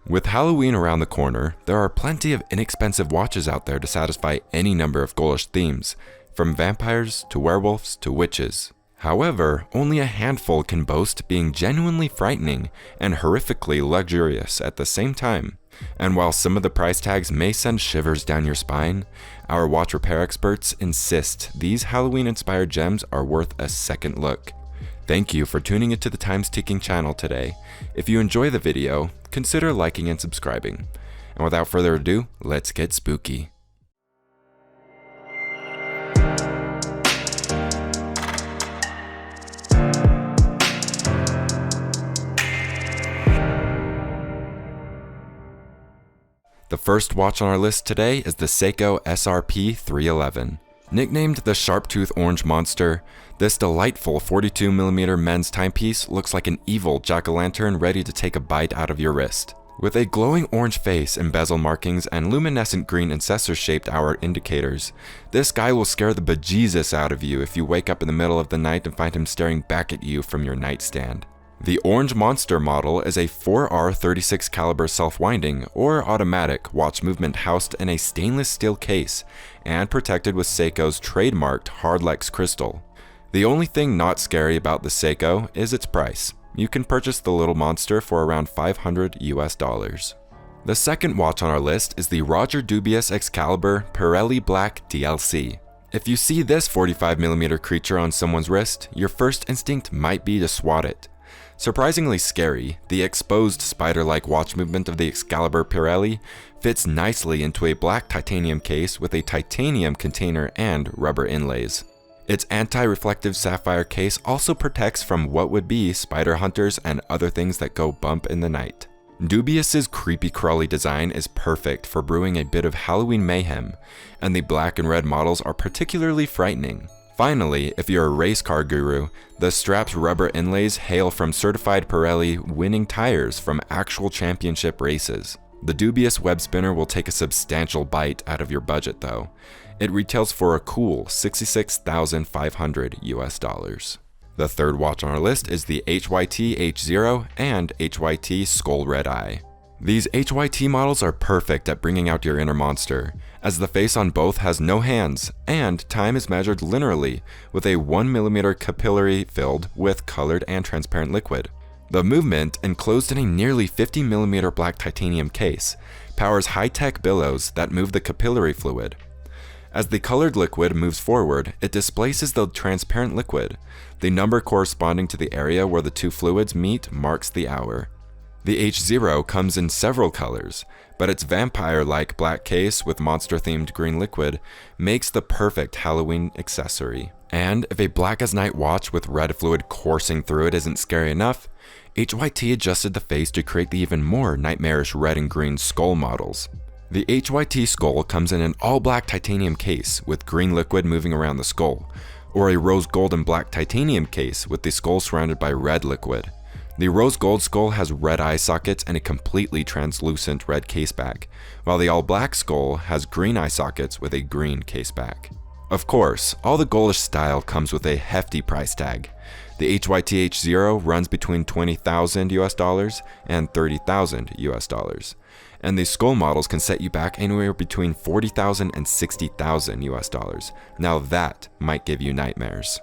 With Halloween around the corner, there are plenty of inexpensive watches out there to satisfy any number of ghoulish themes, from vampires to werewolves to witches. However, only a handful can boast being genuinely frightening and horrifically luxurious at the same time. And while some of the price tags may send shivers down your spine, our watch repair experts insist these Halloween-inspired gems are worth a second look. Thank you for tuning into the Time's Ticking channel today. If you enjoy the video, consider liking and subscribing. And without further ado, let's get spooky. The first watch on our list today is the Seiko SRP 311. Nicknamed the Sharptooth Orange Monster, this delightful 42mm men's timepiece looks like an evil jack-o'-lantern ready to take a bite out of your wrist. With a glowing orange face and bezel markings and luminescent green incisor-shaped hour indicators, this guy will scare the bejesus out of you if you wake up in the middle of the night and find him staring back at you from your nightstand. The Orange Monster model is a 4R36 caliber self-winding or automatic watch movement housed in a stainless steel case and protected with Seiko's trademarked Hardlex crystal. The only thing not scary about the Seiko is its price. You can purchase the little monster for around $500 US. The second watch on our list is the Roger Dubuis Excalibur Pirelli Black DLC. If you see this 45mm creature on someone's wrist, your first instinct might be to swat it. Surprisingly scary, the exposed spider-like watch movement of the Excalibur Pirelli fits nicely into a black titanium case with a titanium container and rubber inlays. Its anti-reflective sapphire case also protects from what would be spider hunters and other things that go bump in the night. Dubuis's creepy crawly design is perfect for brewing a bit of Halloween mayhem, and the black and red models are particularly frightening. Finally, if you're a race car guru, the strap's rubber inlays hail from certified Pirelli winning tires from actual championship races. The Dubuis web spinner will take a substantial bite out of your budget though. It retails for a cool $66,500 US. The third watch on our list is the HYT H0 and HYT Skull Red Eye. These HYT models are perfect at bringing out your inner monster, as the face on both has no hands, and time is measured linearly with a 1mm capillary filled with colored and transparent liquid. The movement, enclosed in a nearly 50mm black titanium case, powers high-tech billows that move the capillary fluid. As the colored liquid moves forward, it displaces the transparent liquid. The number corresponding to the area where the two fluids meet marks the hour. The H0 comes in several colors, but its vampire-like black case with monster-themed green liquid makes the perfect Halloween accessory. And if a black-as-night watch with red fluid coursing through it isn't scary enough, HYT adjusted the face to create the even more nightmarish red and green skull models. The HYT skull comes in an all-black titanium case with green liquid moving around the skull, or a rose gold and black titanium case with the skull surrounded by red liquid. The rose gold skull has red eye sockets and a completely translucent red caseback, while the all-black skull has green eye sockets with a green caseback. Of course, all the ghoulish style comes with a hefty price tag. The HYT H0 runs between $20,000 US and $30,000 US, and the skull models can set you back anywhere between $40,000 and $60,000 US. Now that might give you nightmares.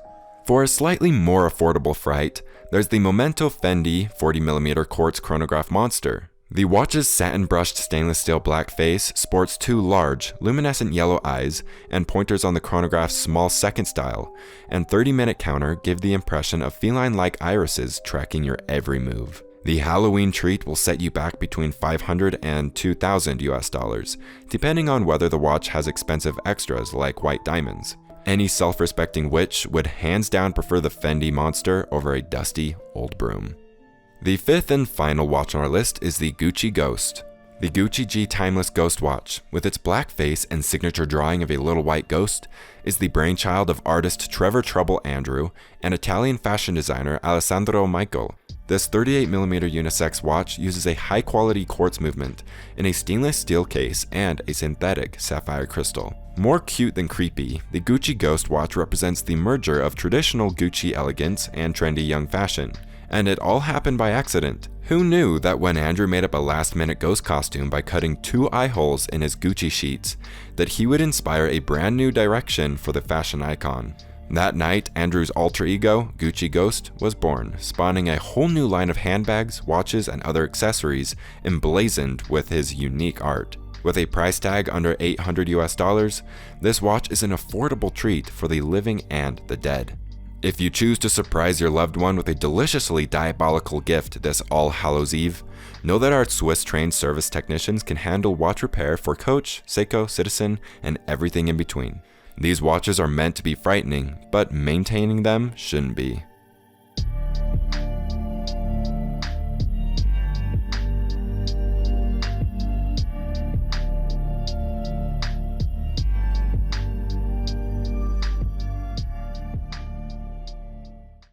For a slightly more affordable fright, there's the Momento Fendi 40mm quartz chronograph monster. The watch's satin-brushed stainless steel black face sports two large, luminescent yellow eyes and pointers on the chronograph's small second style, and 30-minute counter give the impression of feline-like irises tracking your every move. The Halloween treat will set you back between $500 and $2,000 US, depending on whether the watch has expensive extras like white diamonds. Any self-respecting witch would hands down prefer the Fendi monster over a dusty old broom. The fifth and final watch on our list is the Gucci Ghost. The Gucci G Timeless Ghost Watch, with its black face and signature drawing of a little white ghost, is the brainchild of artist Trevor Trouble Andrew and Italian fashion designer Alessandro Michael. This 38mm unisex watch uses a high-quality quartz movement in a stainless steel case and a synthetic sapphire crystal. More cute than creepy, the Gucci Ghost watch represents the merger of traditional Gucci elegance and trendy young fashion, And it all happened by accident. Who knew that when Andrew made up a last-minute ghost costume by cutting 2 eye holes in his Gucci sheets, that he would inspire a brand new direction for the fashion icon? That night, Andrew's alter ego, Gucci Ghost, was born, spawning a whole new line of handbags, watches, and other accessories emblazoned with his unique art. With a price tag under $800 US, this watch is an affordable treat for the living and the dead. If you choose to surprise your loved one with a deliciously diabolical gift this All Hallows Eve, know that our Swiss-trained service technicians can handle watch repair for Coach, Seiko, Citizen, and everything in between. These watches are meant to be frightening, but maintaining them shouldn't be.